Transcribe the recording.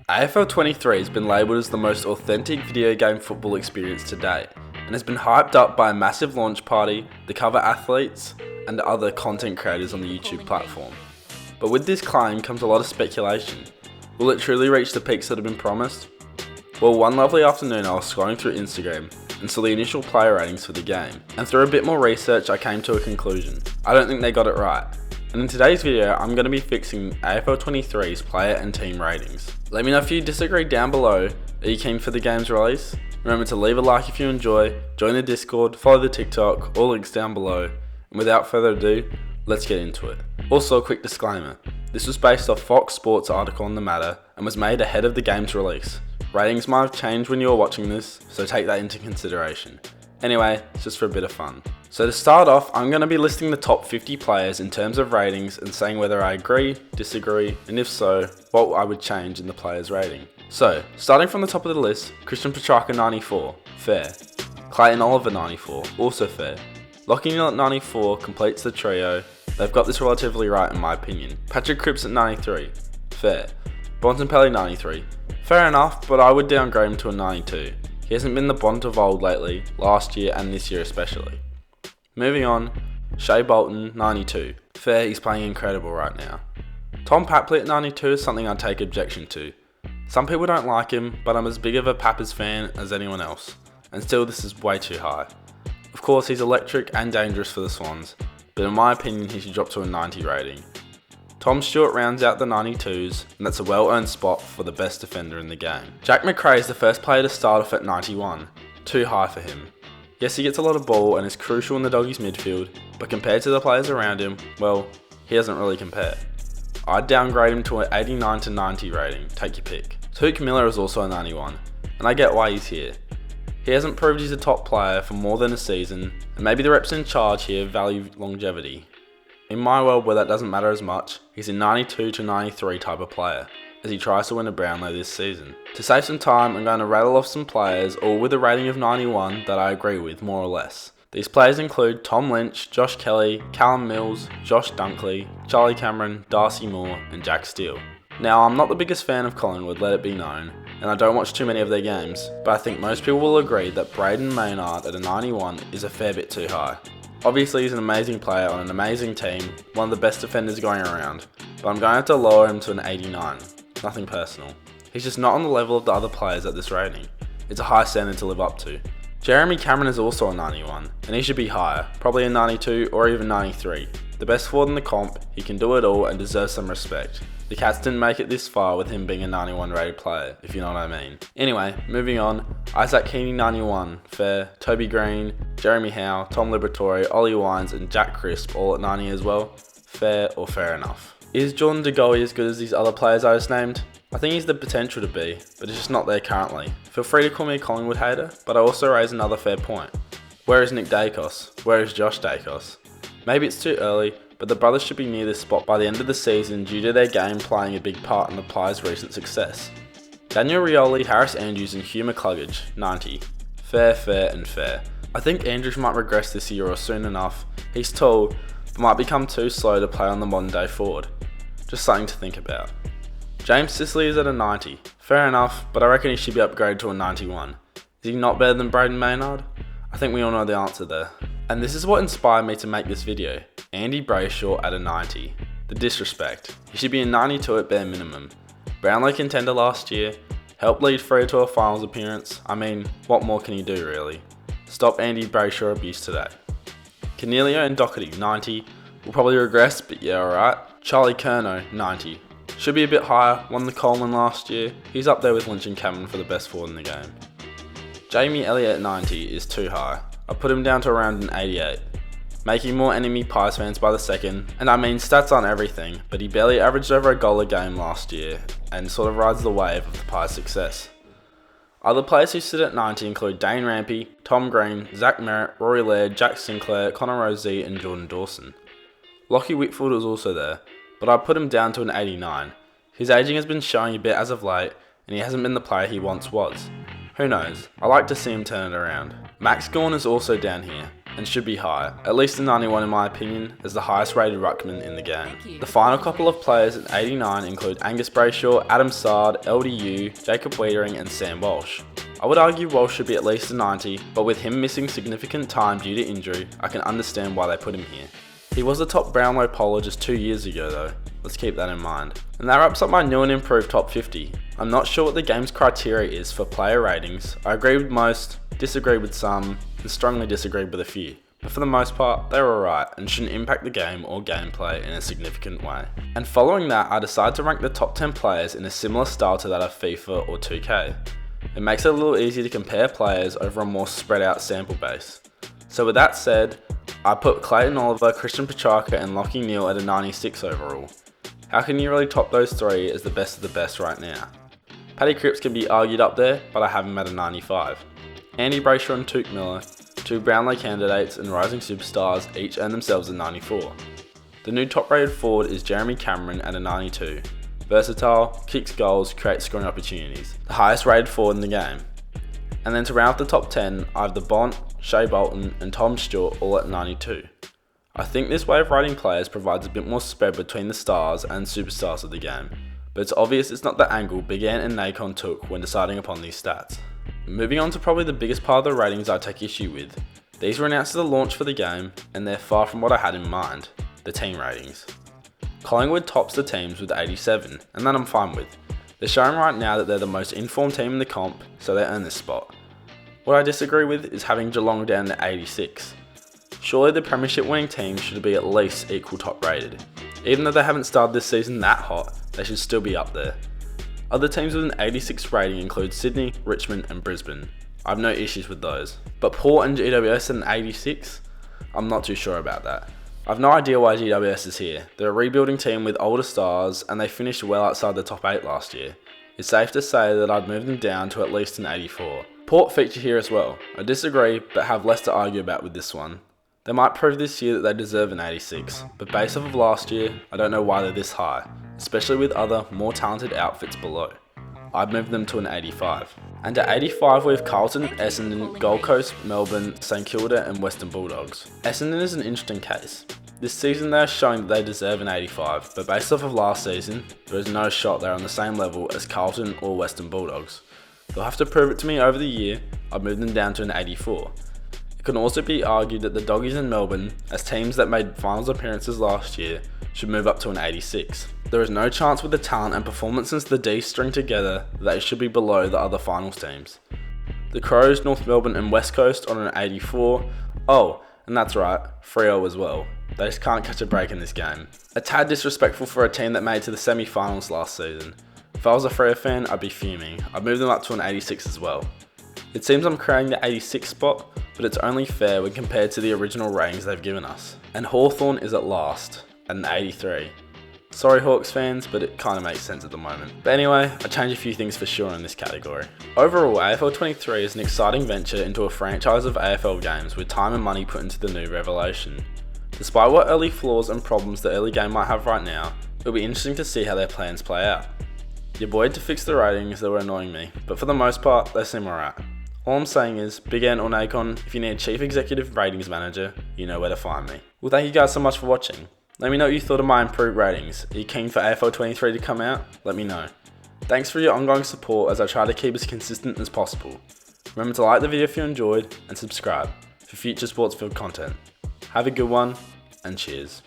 AFL23 has been labelled as the most authentic video game football experience to date, and has been hyped up by a massive launch party, the cover athletes, and other content creators on the YouTube platform. But with this claim comes a lot of speculation. Will it truly reach the peaks that have been promised? Well, one lovely afternoon I was scrolling through Instagram and saw the initial player ratings for the game, and through a bit more research I came to a conclusion. I don't think they got it right. And in today's video, I'm going to be fixing AFL23's player and team ratings. Let me know if you disagree down below. Are you keen for the game's release? Remember to leave a like if you enjoy, join the Discord, follow the TikTok, all links down below. And without further ado, let's get into it. Also, a quick disclaimer. This was based off Fox Sports' article on the matter and was made ahead of the game's release. Ratings might have changed when you are watching this, so take that into consideration. Anyway, it's just for a bit of fun. So to start off, I'm going to be listing the top 50 players in terms of ratings and saying whether I agree, disagree, and if so, what I would change in the player's rating. So, starting from the top of the list, Christian Petrarca 94, fair. Clayton Oliver 94, also fair. Lockie Neal at 94 completes the trio. They've got this relatively right in my opinion. Patrick Cripps at 93, fair. Bontempelli 93, fair enough, but I would downgrade him to a 92. He hasn't been the Bont of old lately, last year and this year especially. Moving on, Shea Bolton 92, fair, he's playing incredible right now. Tom Papley at 92 is something I'd take objection to. Some people don't like him, but I'm as big of a Pappers fan as anyone else, and still this is way too high. Of course he's electric and dangerous for the Swans, but in my opinion he should drop to a 90 rating. Tom Stewart rounds out the 92s, and that's a well-earned spot for the best defender in the game. Jack Macrae is the first player to start off at 91, too high for him. Yes, he gets a lot of ball and is crucial in the Doggies midfield, but compared to the players around him, well, he doesn't really compare. I'd downgrade him to an 89 to 90 rating, take your pick. Touk Miller is also a 91, and I get why he's here. He hasn't proved he's a top player for more than a season, and maybe the reps in charge here value longevity. In my world where that doesn't matter as much, he's a 92 to 93 type of player, as he tries to win a Brownlow this season. To save some time, I'm going to rattle off some players, all with a rating of 91 that I agree with, more or less. These players include Tom Lynch, Josh Kelly, Callum Mills, Josh Dunkley, Charlie Cameron, Darcy Moore, and Jack Steele. Now, I'm not the biggest fan of Collingwood, let it be known, and I don't watch too many of their games, but I think most people will agree that Braden Maynard at a 91 is a fair bit too high. Obviously he's an amazing player on an amazing team, one of the best defenders going around, but I'm going to have to lower him to an 89, nothing personal. He's just not on the level of the other players at this rating. It's a high standard to live up to. Jeremy Cameron is also a 91, and he should be higher, probably a 92 or even 93. The best forward in the comp, he can do it all and deserves some respect. The Cats didn't make it this far with him being a 91 rated player, if you know what I mean. Anyway, moving on, Isaac Heaney 91, fair, Toby Green, Jeremy Howe, Tom Liberatore, Ollie Wines and Jack Crisp all at 90 as well, fair or fair enough. Is Jordan De Goey as good as these other players I just named? I think he's the potential to be, but it's just not there currently. Feel free to call me a Collingwood hater, but I also raise another fair point. Where is Nick Dacos? Where is Josh Dacos? Maybe it's too early, but the brothers should be near this spot by the end of the season due to their game playing a big part in the players' recent success. Daniel Rioli, Harris Andrews and Hugh McCluggage, 90. Fair, fair and fair. I think Andrews might regress this year or soon enough. He's tall, but might become too slow to play on the modern day forward. Just something to think about. James Sicily is at a 90. Fair enough, but I reckon he should be upgraded to a 91. Is he not better than Braden Maynard? I think we all know the answer there. And this is what inspired me to make this video. Andy Brayshaw at a 90. The disrespect. He should be a 92 at bare minimum. Brownlow contender last year, helped lead Free to a finals appearance. I mean, what more can he do really? Stop Andy Brayshaw abuse today. Cornelio and Doherty, 90. Will probably regress, but yeah, alright. Charlie Curnow, 90. Should be a bit higher, won the Coleman last year. He's up there with Lynch and Cameron for the best forward in the game. Jamie Elliott at 90 is too high. I put him down to around an 88. Making more enemy Pies fans by the second, and I mean stats aren't everything, but he barely averaged over a goal a game last year, and sort of rides the wave of the Pies' success. Other players who sit at 90 include Dane Rampy, Tom Green, Zach Merritt, Rory Laird, Jack Sinclair, Connor Rozee and Jordan Dawson. Lockie Whitfield was also there, but I put him down to an 89. His aging has been showing a bit as of late, and he hasn't been the player he once was. Who knows, I like to see him turn it around. Max Gawn is also down here. and should be high, at least a 91 in my opinion, as the highest rated ruckman in the game. The final couple of players at 89 include Angus Brayshaw, Adam Sard, LDU, Jacob Wiedering and Sam Walsh. I would argue Walsh should be at least a 90, but with him missing significant time due to injury, I can understand why they put him here. He was a top Brownlow poller just 2 years ago though, let's keep that in mind. And that wraps up my new and improved top 50. I'm not sure what the game's criteria is for player ratings. I agree with most, disagree with some, and strongly disagree with a few. But for the most part, they're alright and shouldn't impact the game or gameplay in a significant way. And following that, I decided to rank the top 10 players in a similar style to that of FIFA or 2K. It makes it a little easier to compare players over a more spread out sample base. So with that said, I put Clayton Oliver, Christian Petrarca and Lachie Neale at a 96 overall. How can you really top those three as the best of the best right now? Paddy Cripps can be argued up there, but I have him at a 95. Andy Brayshaw and Touk Miller, two Brownlow candidates and rising superstars, each earn themselves a 94. The new top rated forward is Jeremy Cameron at a 92. Versatile, kicks goals, creates scoring opportunities. The highest rated forward in the game. And then to round off the top 10, I have the Bont, Shea Bolton and Tom Stewart all at 92. I think this way of rating players provides a bit more spread between the stars and superstars of the game, but it's obvious it's not the angle Big Ant and Nacon took when deciding upon these stats. Moving on to probably the biggest part of the ratings I take issue with. These were announced at the launch for the game, and they're far from what I had in mind, the team ratings. Collingwood tops the teams with 87, and that I'm fine with. They're showing right now that they're the most informed team in the comp, so they earn this spot. What I disagree with is having Geelong down to 86. Surely the premiership winning team should be at least equal top rated. Even though they haven't started this season that hot, they should still be up there. Other teams with an 86 rating include Sydney, Richmond and Brisbane. I have no issues with those. But Port and GWS at an 86? I'm not too sure about that. I have no idea why GWS is here. They're a rebuilding team with older stars and they finished well outside the top 8 last year. It's safe to say that I'd move them down to at least an 84. Port feature here as well. I disagree, but have less to argue about with this one. They might prove this year that they deserve an 86, but based off of last year, I don't know why they're this high, especially with other, more talented outfits below. I'd move them to an 85. And at 85 we have Carlton, Essendon, Gold Coast, Melbourne, St Kilda and Western Bulldogs. Essendon is an interesting case. This season they are showing that they deserve an 85, but based off of last season, there is no shot they're on the same level as Carlton or Western Bulldogs. They'll have to prove it to me over the year. I'd move them down to an 84. It can also be argued that the Doggies in Melbourne, as teams that made finals appearances last year, should move up to an 86. There is no chance with the talent and performances the D's string together that they should be below the other finals teams. The Crows, North Melbourne and West Coast on an 84. Oh, and that's right, Freo as well. They just can't catch a break in this game. A tad disrespectful for a team that made it to the semi-finals last season. If I was a Freo fan, I'd be fuming. I'd move them up to an 86 as well. It seems I'm creating the 86 spot, but it's only fair when compared to the original ratings they've given us. And Hawthorn is at last, at an 83. Sorry Hawks fans, but it kind of makes sense at the moment. But anyway, I changed a few things for sure in this category. Overall, AFL23 is an exciting venture into a franchise of AFL games with time and money put into the new revelation. Despite what early flaws and problems the early game might have right now, it'll be interesting to see how their plans play out. Your boy to fix the ratings that were annoying me, but for the most part, they seem alright. All I'm saying is, Big Ant or Nacon, if you need a Chief Executive Ratings Manager, you know where to find me. Well, thank you guys so much for watching. Let me know what you thought of my improved ratings. Are you keen for AFL23 to come out? Let me know. Thanks for your ongoing support as I try to keep as consistent as possible. Remember to like the video if you enjoyed, and subscribe for future sports field content. Have a good one, and cheers.